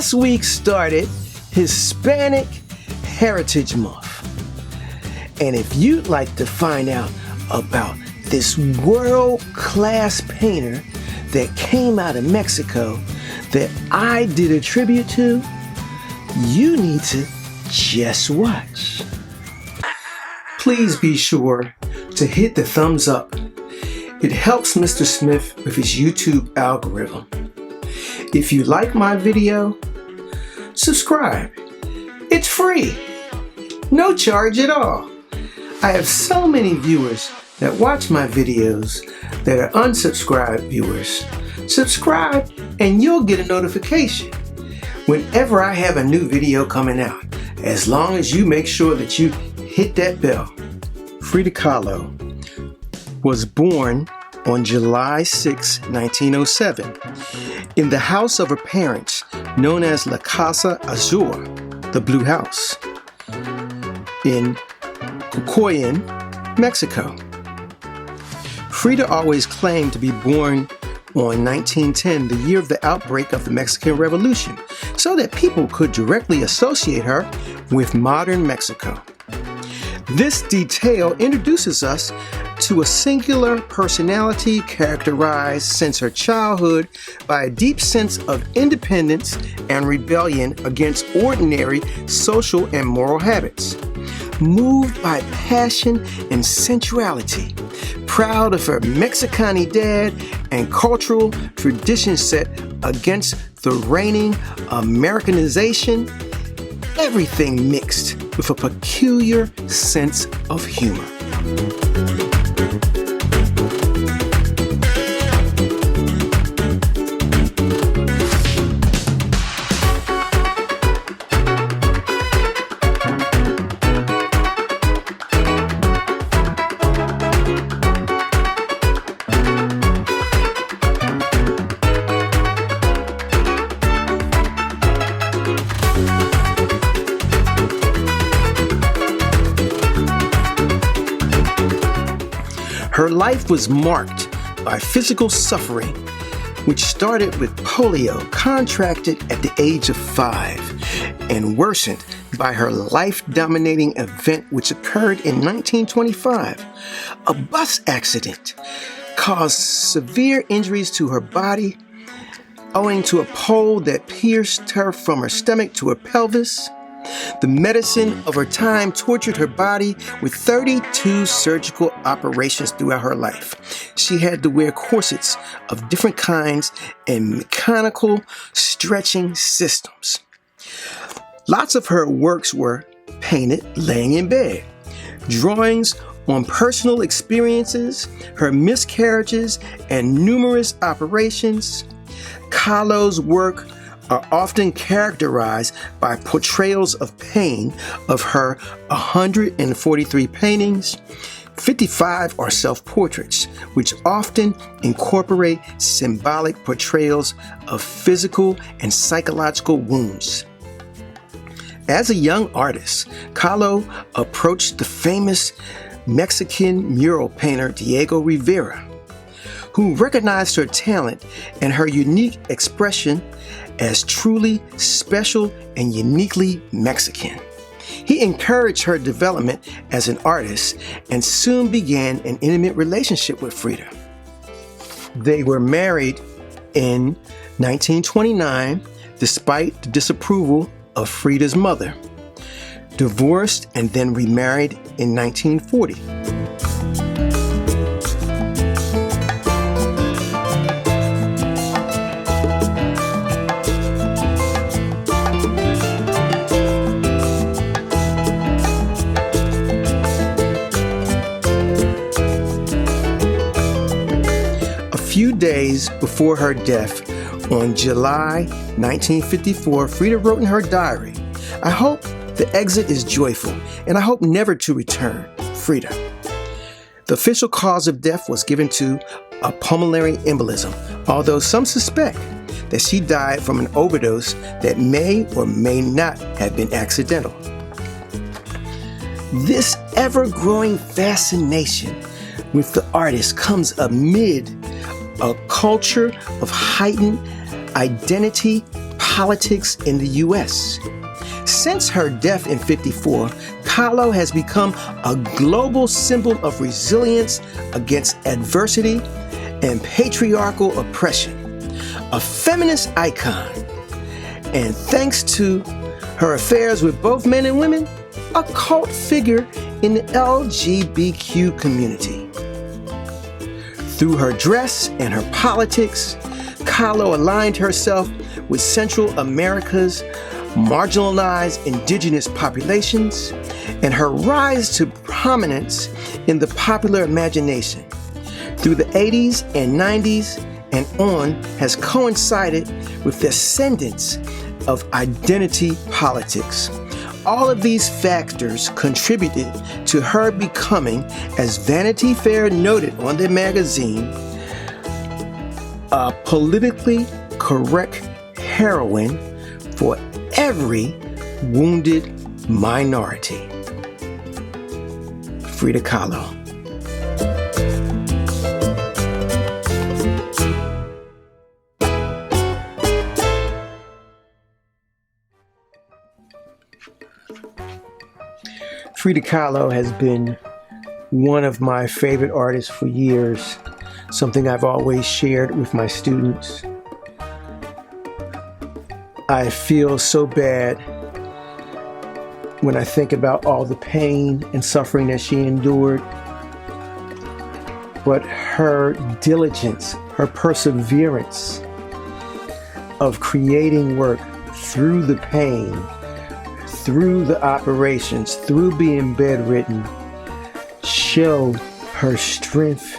Last week started Hispanic Heritage Month. And if you'd like to find out about this world-class painter that came out of Mexico that I did a tribute to, you need to just watch. Please be sure to hit the thumbs up. It helps Mr. Smith with his YouTube algorithm. If you like my video, subscribe. It's free. No charge at all. I have so many viewers that watch my videos that are unsubscribed viewers. Subscribe and you'll get a notification whenever I have a new video coming out, as long as you make sure that you hit that bell. Frida Kahlo was born on July 6, 1907, in the house of her parents, known as La Casa Azul, the Blue House, in Cucoyan, Mexico. Frida always claimed to be born on 1910, the year of the outbreak of the Mexican Revolution, so that people could directly associate her with modern Mexico. This detail introduces us to a singular personality characterized since her childhood by a deep sense of independence and rebellion against ordinary social and moral habits. Moved by passion and sensuality, proud of her Mexicana dad and cultural tradition set against the reigning Americanization, everything mixed with a peculiar sense of humor. Her life was marked by physical suffering, which started with polio contracted at the age of 5 and worsened by her life-dominating event which occurred in 1925. A bus accident caused severe injuries to her body owing to a pole that pierced her from her stomach to her pelvis. The medicine of her time tortured her body with 32 surgical operations throughout her life. She had to wear corsets of different kinds and mechanical stretching systems. Lots of her works were painted laying in bed. Drawings on personal experiences, her miscarriages, and numerous operations. Kahlo's work are often characterized by portrayals of pain. Of her 143 paintings, 55 are self-portraits, which often incorporate symbolic portrayals of physical and psychological wounds. As a young artist, Kahlo approached the famous Mexican mural painter Diego Rivera, who recognized her talent and her unique expression as truly special and uniquely Mexican. He encouraged her development as an artist and soon began an intimate relationship with Frida. They were married in 1929 despite the disapproval of Frida's mother, divorced and then remarried in 1940. A few days before her death, on July 1954, Frida wrote in her diary, "I hope the exit is joyful, and I hope never to return. Frida." The official cause of death was given to a pulmonary embolism, although some suspect that she died from an overdose that may or may not have been accidental. This ever-growing fascination with the artist comes amid a culture of heightened identity politics in the U.S. Since her death in '54, Kahlo has become a global symbol of resilience against adversity and patriarchal oppression, a feminist icon, and thanks to her affairs with both men and women, a cult figure in the LGBTQ community. Through her dress and her politics, Kahlo aligned herself with Central America's marginalized indigenous populations, and her rise to prominence in the popular imagination through the 80s and 90s and on has coincided with the ascendance of identity politics. All of these factors contributed to her becoming, as Vanity Fair noted on their magazine, a politically correct heroine for every wounded minority. Frida Kahlo. Frida Kahlo has been one of my favorite artists for years, something I've always shared with my students. I feel so bad when I think about all the pain and suffering that she endured, but her diligence, her perseverance of creating work through the pain, through the operations, through being bedridden, show her strength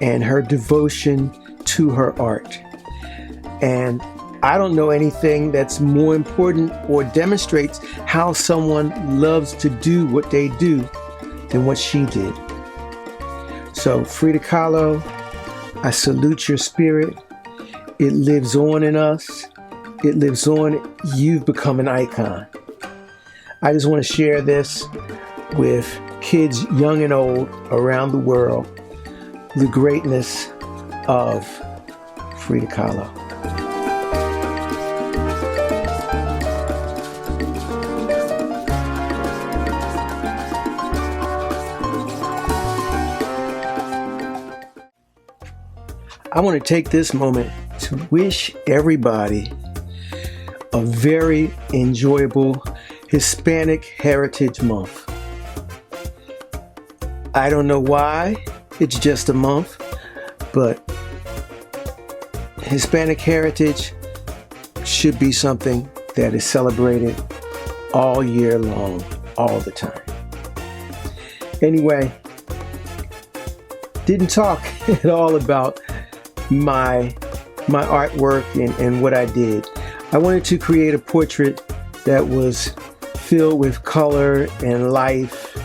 and her devotion to her art. And I don't know anything that's more important or demonstrates how someone loves to do what they do than what she did. So Frida Kahlo, I salute your spirit. It lives on in us. It lives on. You've become an icon. I just want to share this with kids young and old around the world, the greatness of Frida Kahlo. I want to take this moment to wish everybody a very enjoyable Hispanic Heritage Month. I don't know why, it's just a month, but Hispanic heritage should be something that is celebrated all year long, all the time. Anyway, didn't talk at all about my artwork and what I did. I wanted to create a portrait that was filled with color and life.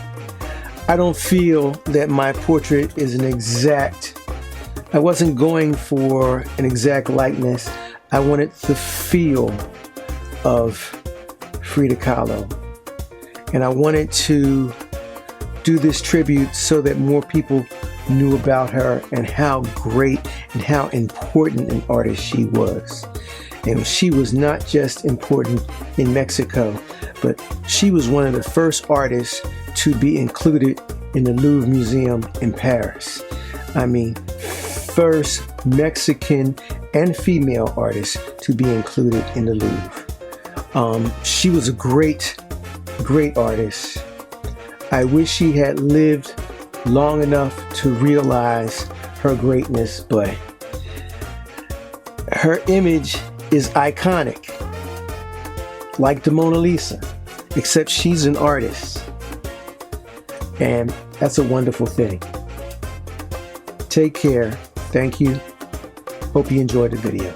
I don't feel that my portrait is I wasn't going for an exact likeness. I wanted the feel of Frida Kahlo. And I wanted to do this tribute so that more people knew about her and how great and how important an artist she was. And she was not just important in Mexico, but she was one of the first artists to be included in the Louvre Museum in Paris. I mean, first Mexican and female artist to be included in the Louvre. She was a great, great artist. I wish she had lived long enough to realize her greatness, but her image is iconic, like the Mona Lisa, except she's an artist. And that's a wonderful thing. Take care. Thank you. Hope you enjoyed the video.